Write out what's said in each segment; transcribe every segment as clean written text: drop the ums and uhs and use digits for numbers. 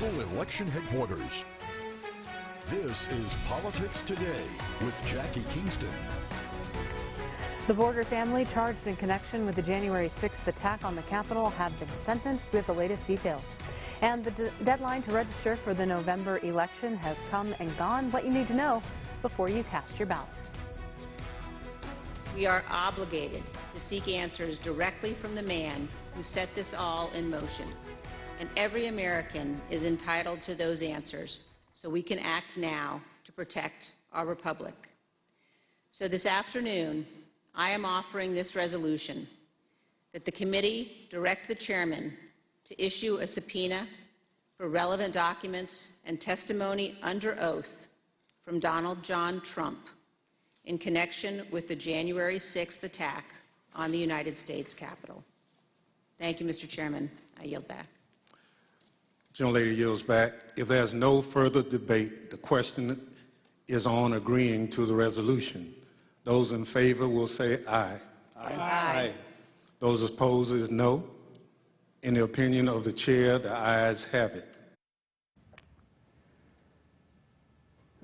local election headquarters. This is Politics Today with Jackie Kingston. The Borger family charged in connection with the January 6th attack on the Capitol have been sentenced. We have the latest details. And the deadline to register for the November election has come and gone. What you need to know before you cast your ballot. We are obligated to seek answers directly from the man who set this all in motion. And every American is entitled to those answers, so we can act now to protect our republic. So this afternoon, I am offering this resolution that the committee direct the chairman to issue a subpoena for relevant documents and testimony under oath from Donald John Trump in connection with the January 6th attack on the United States Capitol. Thank you, Mr. Chairman. I yield back. Gentlelady yields back. If there's no further debate, the question is on agreeing to the resolution. Those in favor will say aye. Aye. Aye. Those opposed is no. In the opinion of the chair, the ayes have it.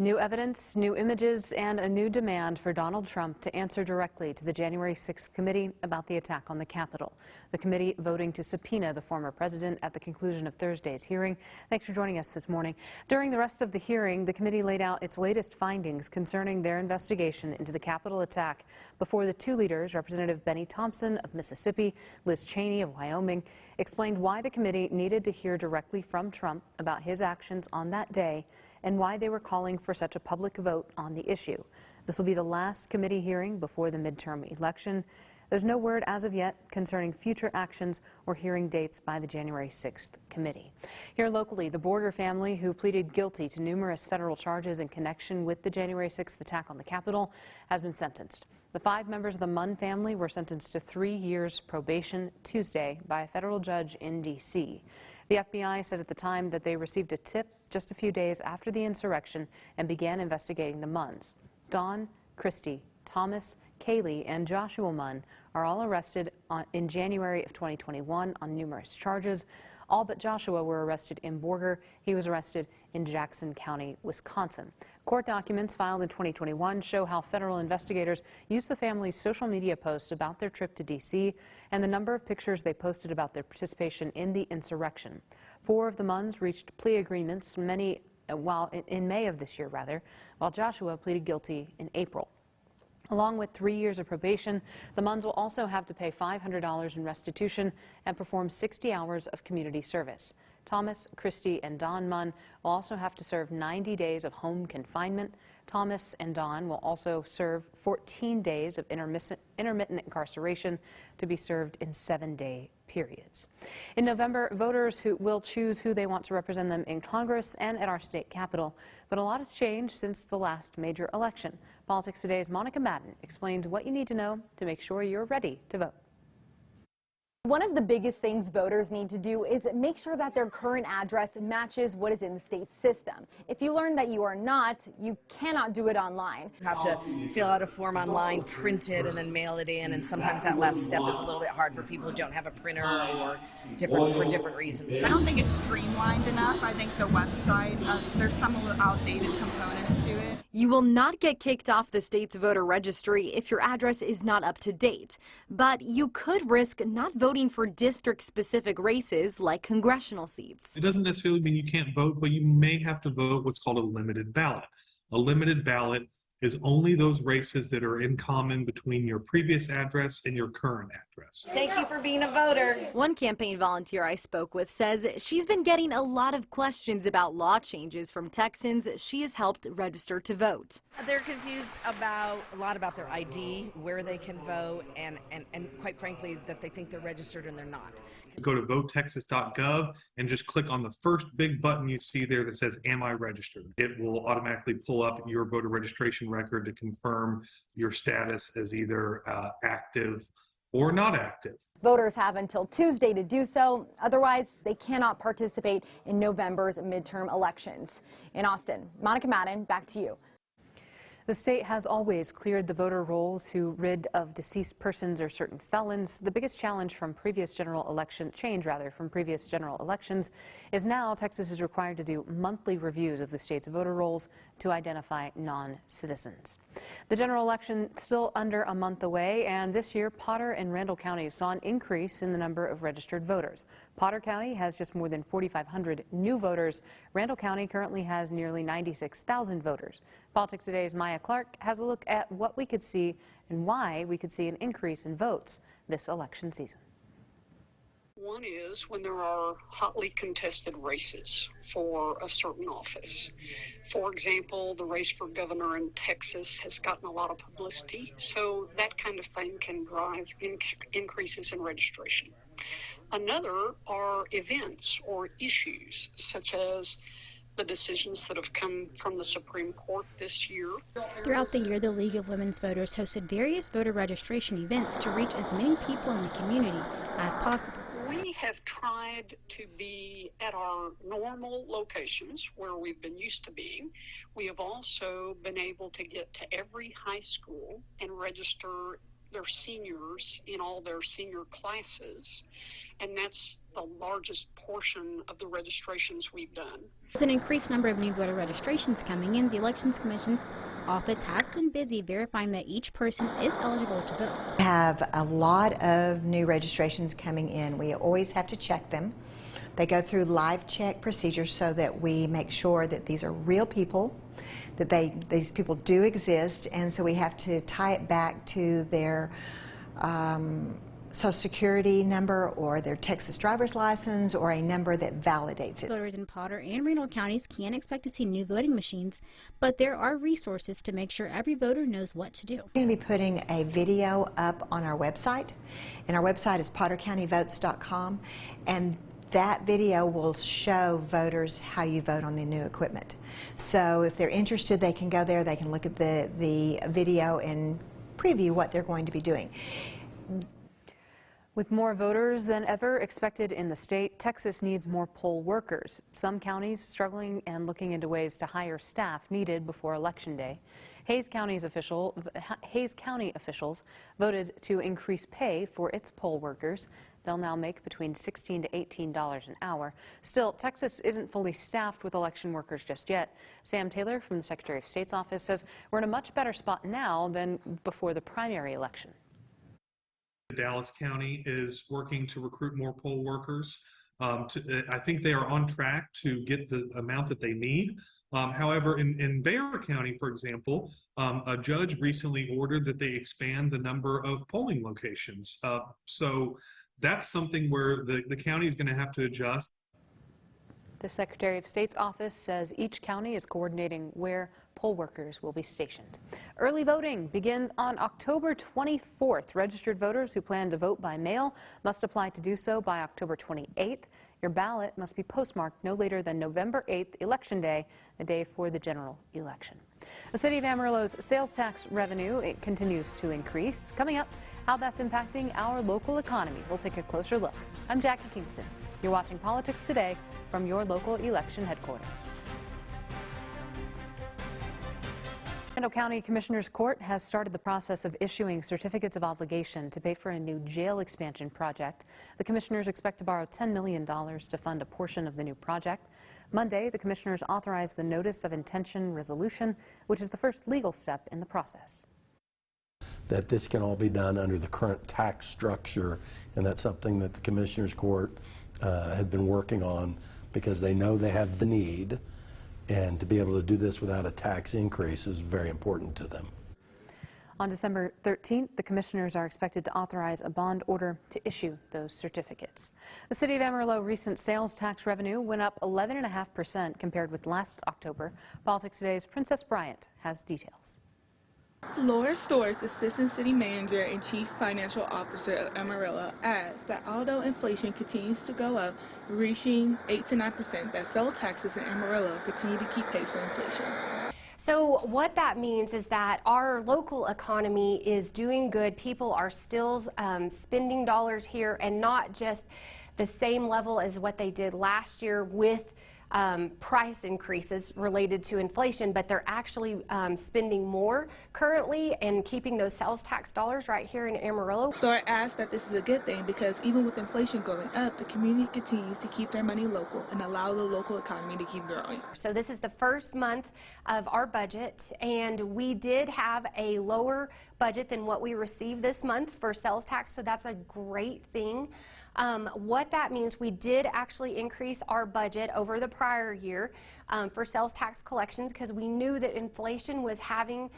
New evidence, new images, and a new demand for Donald Trump to answer directly to the January 6th committee about the attack on the Capitol. The committee voting to subpoena the former president at the conclusion of Thursday's hearing. Thanks for joining us this morning. During the rest of the hearing, the committee laid out its latest findings concerning their investigation into the Capitol attack before the two leaders, Representative Benny Thompson of Mississippi, Liz Cheney of Wyoming, explained why the committee needed to hear directly from Trump about his actions on that day and why they were calling for such a public vote on the issue. This will be the last committee hearing before the midterm election. There's no word as of yet concerning future actions or hearing dates by the January 6th committee. Here locally, the Borger family, who pleaded guilty to numerous federal charges in connection with the January 6th attack on the Capitol, has been sentenced. The 5 members of the Munn family were sentenced to 3 years probation Tuesday by a federal judge in D.C. The FBI said at the time that they received a tip just a few days after the insurrection and began investigating the Munns. Dawn, Christy, Thomas, Kaylee, and Joshua Munn are all arrested in January of 2021 on numerous charges. All but Joshua were arrested in Borger. He was arrested in Jackson County, Wisconsin. Court documents filed in 2021 show how federal investigators used the family's social media posts about their trip to D.C. and the number of pictures they posted about their participation in the insurrection. 4 of the Munns reached plea agreements in May of this year, while Joshua pleaded guilty in April. Along with 3 years of probation, the Munns will also have to pay $500 in restitution and perform 60 hours of community service. Thomas, Christy, and Don Munn will also have to serve 90 days of home confinement. Thomas and Don will also serve 14 days of intermittent incarceration to be served in 7-day periods. In November, voters will choose who they want to represent them in Congress and at our state capitol. But a lot has changed since the last major election. Politics Today's Monica Madden explains what you need to know to make sure you're ready to vote. One of the biggest things voters need to do is make sure that their current address matches what is in the state system. If you learn that you are not, you cannot do it online. You have to fill out a form online, print it, and then mail it in, and sometimes that last step is a little bit hard for people who don't have a printer or for different reasons. I don't think it's streamlined enough. I think the website, there's some outdated components to it. You will not get kicked off the state's voter registry if your address is not up to date, but you could risk not voting for district-specific races like congressional seats. It doesn't necessarily mean you can't vote, but you may have to vote what's called a limited ballot. A limited ballot is only those races that are in common between your previous address and your current address. Thank you for being a voter. One campaign volunteer I spoke with says she's been getting a lot of questions about law changes from Texans she has helped register to vote. They're confused about a lot about their ID, where they can vote, and quite frankly, that they think they're registered and they're not. Go to votetexas.gov and just click on the first big button you see there that says, "Am I registered?" It will automatically pull up your voter registration record to confirm your status as either active or not active. Voters have until Tuesday to do so. Otherwise, they cannot participate in November's midterm elections. In Austin, Monica Madden, back to you. The state has always cleared the voter roll to rid of deceased persons or certain felons. The biggest challenge from previous general elections is now Texas is required to do monthly reviews of the state's voter rolls to identify non-citizens. The general election still under a month away, and this year Potter and Randall counties saw an increase in the number of registered voters. Potter County has just more than 4,500 new voters. Randall County currently has nearly 96,000 voters. Politics Today's Maya Clark has a look at what we could see and why we could see an increase in votes this election season. One is when there are hotly contested races for a certain office. For example, the race for governor in Texas has gotten a lot of publicity, so that kind of thing can drive increases in registration. Another are events or issues, such as the decisions that have come from the Supreme Court this year. Throughout the year, the League of Women's Voters hosted various voter registration events to reach as many people in the community as possible. We have tried to be at our normal locations where we've been used to being. We have also been able to get to every high school and register their seniors in all their senior classes, and that's the largest portion of the registrations we've done. With an increased number of new voter registrations coming in, the Elections Commission's office has been busy verifying that each person is eligible to vote. We have a lot of new registrations coming in. We always have to check them. They go through live check procedures so that we make sure that these are real people, that these people do exist, and so we have to tie it back to their Social Security number or their Texas driver's license or a number that validates it. Voters in Potter and Randall counties can expect to see new voting machines, but there are resources to make sure every voter knows what to do. We're going to be putting a video up on our website, and our website is pottercountyvotes.com, and that video will show voters how you vote on the new equipment. So if they're interested, they can go there, they can look at the video and preview what they're going to be doing. With more voters than ever expected in the state, Texas needs more poll workers. Some counties struggling and looking into ways to hire staff needed before Election Day. Hayes County officials voted to increase pay for its poll workers. They'll now make between $16 to $18 an hour. Still, Texas isn't fully staffed with election workers just yet. Sam Taylor from the Secretary of State's office says we're in a much better spot now than before the primary election. Dallas County is working to recruit more poll workers. I think they are on track to get the amount that they need. However, in Bexar County, for example, a judge recently ordered that they expand the number of polling locations. So that's something where the county is going to have to adjust. The Secretary of State's office says each county is coordinating where poll workers will be stationed. Early voting begins on October 24th. Registered voters who plan to vote by mail must apply to do so by October 28th. Your ballot must be postmarked no later than November 8th, Election Day, the day for the general election. The city of Amarillo's sales tax revenue continues to increase. Coming up, how that's impacting our local economy. We'll take a closer look. I'm Jackie Kingston. You're watching Politics Today from your local election headquarters. Randall County Commissioner's Court has started the process of issuing certificates of obligation to pay for a new jail expansion project. The commissioners expect to borrow $10 million to fund a portion of the new project. Monday, the commissioners authorized the Notice of Intention Resolution, which is the first legal step in the process. That this can all be done under the current tax structure, and that's something that the Commissioner's Court had been working on because they know they have the need, and to be able to do this without a tax increase is very important to them. On December 13th, the commissioners are expected to authorize a bond order to issue those certificates. The city of Amarillo recent sales tax revenue went up 11.5% compared with last October. Politics Today's Princess Bryant has details. Laura Storrs, Assistant City Manager and Chief Financial Officer of Amarillo, adds that although inflation continues to go up, reaching 8 to 9%, that sales taxes in Amarillo continue to keep pace with inflation. So what that means is that our local economy is doing good. People are still spending dollars here, and not just the same level as what they did last year with price increases related to inflation, but they're actually spending more currently and keeping those sales tax dollars right here in Amarillo. Store asked that this is a good thing because even with inflation going up, the community continues to keep their money local and allow the local economy to keep growing. So this is the first month of our budget, and we did have a lower budget than what we received this month for sales tax, so that's a great thing. What that means, we did actually increase our budget over the prior year for sales tax collections because we knew that inflation was having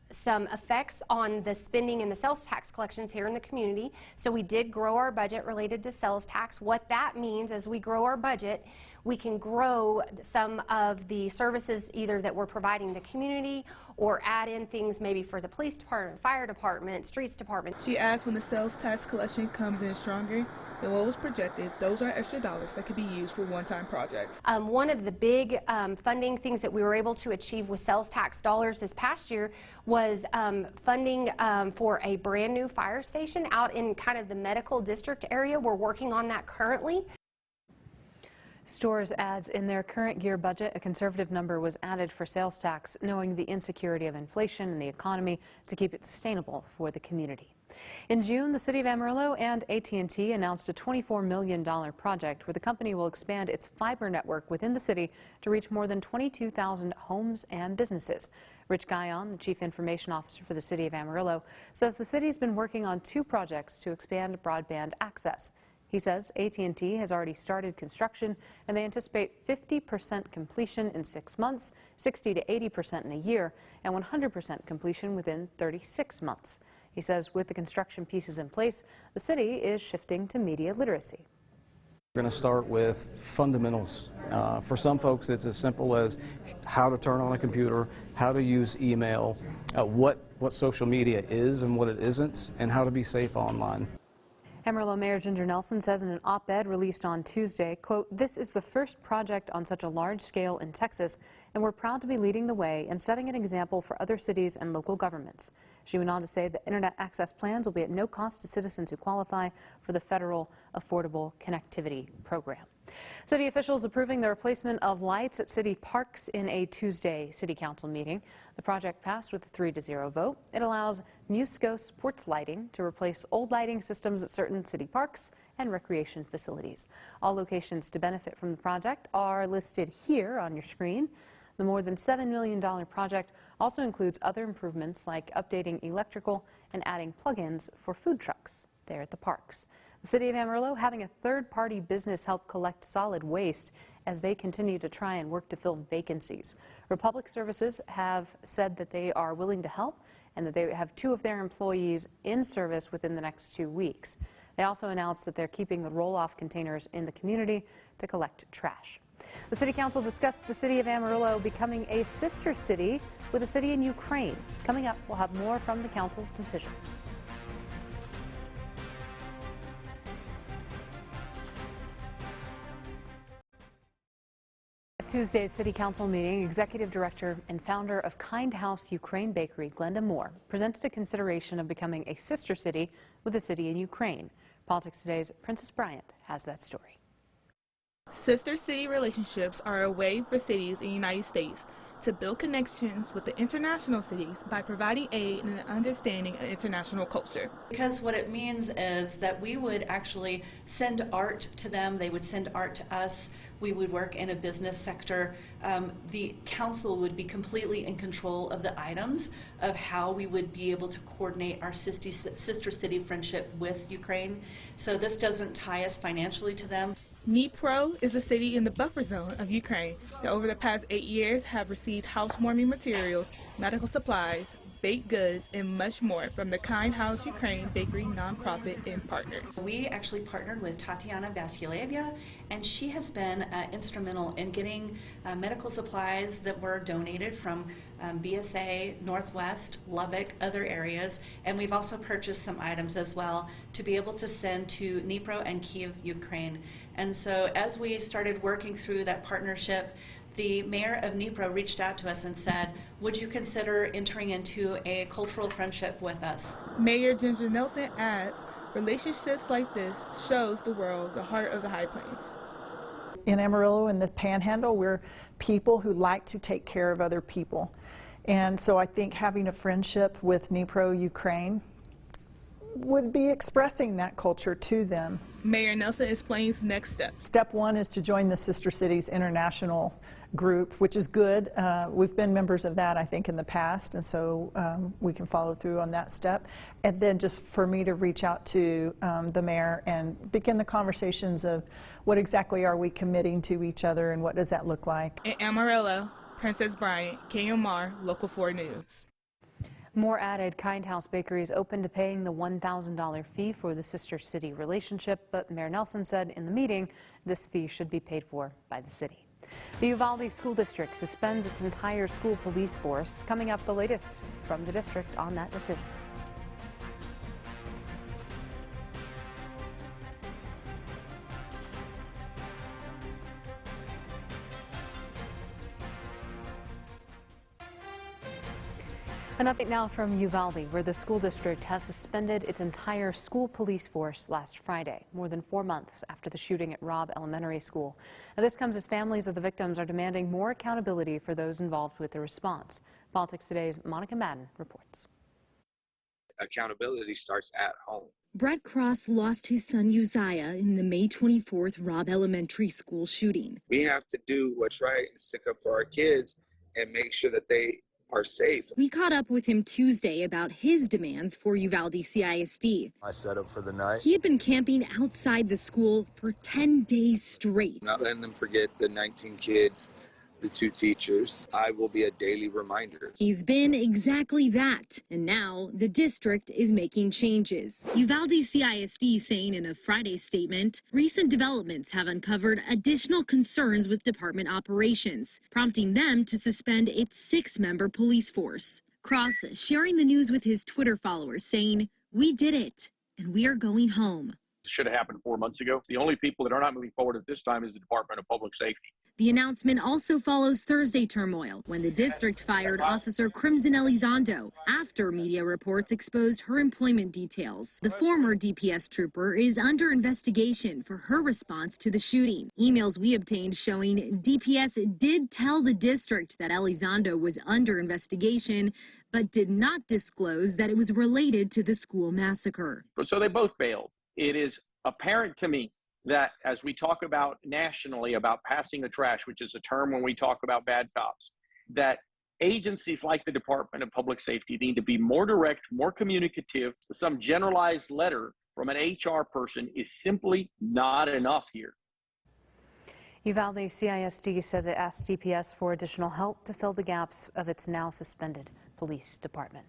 some effects on the spending and the sales tax collections here in the community. So we did grow our budget related to sales tax. What that means as we grow our budget, we can grow some of the services either that we're providing the community or add in things maybe for the police department, fire department, streets department. She asked when the sales tax collection comes in stronger than what was projected, those are extra dollars that could be used for one-time projects. One of the big funding things that we were able to achieve with sales tax dollars this past year was funding for a brand new fire station out in kind of the medical district area. We're working on that currently. Stores adds in their current year budget, a conservative number was added for sales tax, knowing the insecurity of inflation in the economy to keep it sustainable for the community. In June, the City of Amarillo and ATT announced a $24 million project where the company will expand its fiber network within the city to reach more than 22,000 homes and businesses. Rich Guyon, the Chief Information Officer for the City of Amarillo, says the city's been working on 2 projects to expand broadband access. He says AT&T has already started construction and they anticipate 50% completion in 6 months, 60 to 80% in a year, and 100% completion within 36 months. He says with the construction pieces in place, the city is shifting to media literacy. We're going to start with fundamentals. For some folks, it's as simple as how to turn on a computer, how to use email, what social media is and what it isn't, and how to be safe online. Amarillo Mayor Ginger Nelson says in an op-ed released on Tuesday, quote, "This is the first project on such a large scale in Texas, and we're proud to be leading the way and setting an example for other cities and local governments." She went on to say that internet access plans will be at no cost to citizens who qualify for the federal Affordable Connectivity Program. City officials approving the replacement of lights at city parks in a Tuesday city council meeting. The project passed with a 3-0 vote. It allows Musco sports lighting to replace old lighting systems at certain city parks and recreation facilities. All locations to benefit from the project are listed here on your screen. The more than $7 million project also includes other improvements like updating electrical and adding plug-ins for food trucks there at the parks. The City of Amarillo having a third-party business help collect solid waste as they continue to try and work to fill vacancies. Republic Services have said that they are willing to help and that they have 2 of their employees in service within the next 2 weeks. They also announced that they're keeping the roll-off containers in the community to collect trash. The City Council discussed the City of Amarillo becoming a sister city with a city in Ukraine. Coming up, we'll have more from the Council's decision. At Tuesday's City Council meeting, Executive Director and founder of Kind House Ukraine Bakery, Glenda Moore, presented a consideration of becoming a sister city with a city in Ukraine. Politics Today's Princess Bryant has that story. Sister city relationships are a way for cities in the United States to build connections with the international cities by providing aid and an understanding of international culture. Because what it means is that we would actually send art to them, they would send art to us, we would work in a business sector. The council would be completely in control of the items of how we would be able to coordinate our sister city friendship with Ukraine. So this doesn't tie us financially to them. Dnipro is a city in the buffer zone of Ukraine that over the past 8 years have received housewarming materials, medical supplies, baked goods, and much more from the Kind House Ukraine Bakery nonprofit and partners. We actually partnered with Tatiana Vasilevia, and she has been instrumental in getting medical supplies that were donated from BSA, Northwest, Lubbock, other areas, and we've also purchased some items as well to be able to send to Dnipro and Kiev, Ukraine. And so as we started working through that partnership, the mayor of Dnipro reached out to us and said, would you consider entering into a cultural friendship with us? Mayor Ginger Nelson adds, relationships like this shows the world the heart of the High Plains. in Amarillo in the Panhandle, we're people who like to take care of other people. And so I think having a friendship with Dnipro, Ukraine, would be expressing that culture to them. Mayor Nelson explains next steps. Step one is to join the Sister Cities International group, which is good. We've been members of that, I think, in the past, and so we can follow through on that step. And then just for me to reach out to the mayor and begin the conversations of what exactly are we committing to each other and what does that look like. In Amarillo, Princess Bryant, KMR, Local 4 News. More added. Kind House Bakery is open to paying the $1,000 fee for the sister city relationship, but Mayor Nelson said in the meeting this fee should be paid for by the city. The Uvalde School District suspends its entire school police force. Coming up, the latest from the district on that decision. An update now from Uvalde, where the school district has suspended its entire school police force last Friday, more than 4 months after the shooting at Robb Elementary School. Now, this comes as families of the victims are demanding more accountability for those involved with the response. Politics Today's Monica Madden reports. Accountability starts at home. Brett Cross lost his son Uzziah in the May 24th Robb Elementary School shooting. We have to do what's right and stick up for our kids and make sure that they are safe. We caught up with him Tuesday about his demands for Uvalde CISD. I set up for the night. He had been camping outside the school for 10 days straight. Not letting them forget the 19 kids, the 2 teachers. I will be a daily reminder. He's been exactly that, and now the district is making changes. Uvalde CISD saying in a Friday statement, recent developments have uncovered additional concerns with department operations, prompting them to suspend its 6-member police force. Cross sharing the news with his Twitter followers saying, "We did it, and we are going home." Should have happened 4 months ago. The only people that are not moving forward at this time is the Department of Public Safety. The announcement also follows Thursday turmoil when the district fired Officer Crimson Elizondo after media reports exposed her employment details. The former DPS trooper is under investigation for her response to the shooting. Emails we obtained showing DPS did tell the district that Elizondo was under investigation, but did not disclose that it was related to the school massacre. So they both failed. It is apparent to me that as we talk about nationally about passing the trash, which is a term when we talk about bad cops, that agencies like the Department of Public Safety need to be more direct, more communicative. Some generalized letter from an HR person is simply not enough here. Uvalde CISD says it asked DPS for additional help to fill the gaps of its now suspended police department.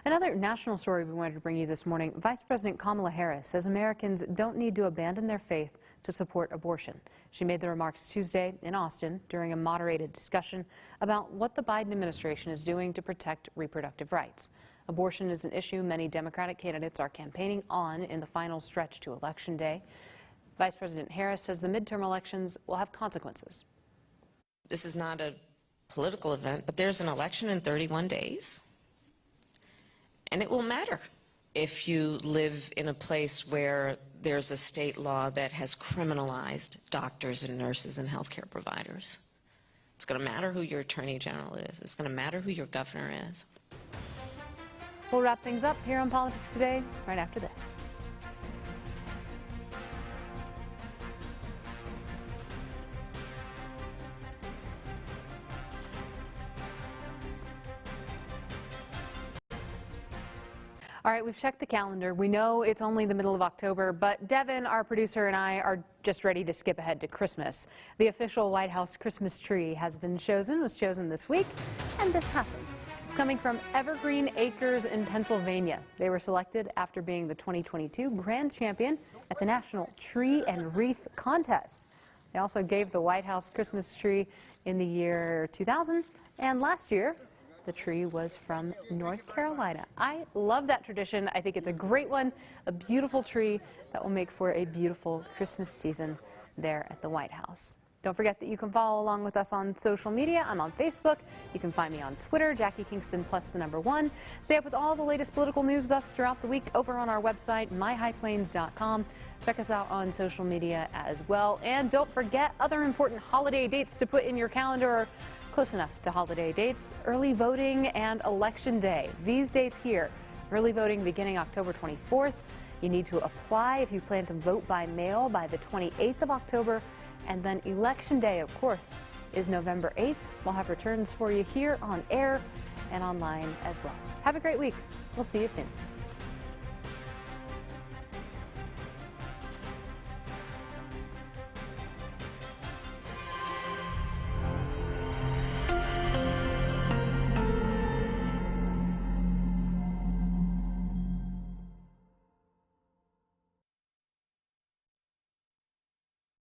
Another national story we wanted to bring you this morning. Vice President Kamala Harris says Americans don't need to abandon their faith to support abortion. She made the remarks Tuesday in Austin during a moderated discussion about what the Biden administration is doing to protect reproductive rights. Abortion is an issue many Democratic candidates are campaigning on in the final stretch to Election Day. Vice President Harris says the midterm elections will have consequences. This is not a political event, but there's an election in 31 days, and it will matter if you live in a place where there's a state law that has criminalized doctors and nurses and healthcare providers. It's going to matter who your attorney general is. It's going to matter who your governor is. We'll wrap things up here on Politics Today right after this. All right, we've checked the calendar. We know it's only the middle of October, but Devin, our producer, and I are just ready to skip ahead to Christmas. The official White House Christmas tree was chosen this week, and this happened. It's coming from Evergreen Acres in Pennsylvania. They were selected after being the 2022 grand champion at the National Tree and Wreath Contest. They also gave the White House Christmas tree in the year 2000, and last year, the tree was from North Carolina. I love that tradition. I think it's a great one, a beautiful tree that will make for a beautiful Christmas season there at the White House. Don't forget that you can follow along with us on social media. I'm on Facebook. You can find me on Twitter, Jackie Kingston plus the number 1. Stay up with all the latest political news with us throughout the week over on our website, myhighplains.com. Check us out on social media as well. And don't forget other important holiday dates to put in your calendar, or close enough to holiday dates: early voting and Election Day. These dates here: early voting beginning October 24th. You need to apply if you plan to vote by mail by the 28th of October. And then Election Day, of course, is November 8th. We'll have returns for you here on air and online as well. Have a great week. We'll see you soon.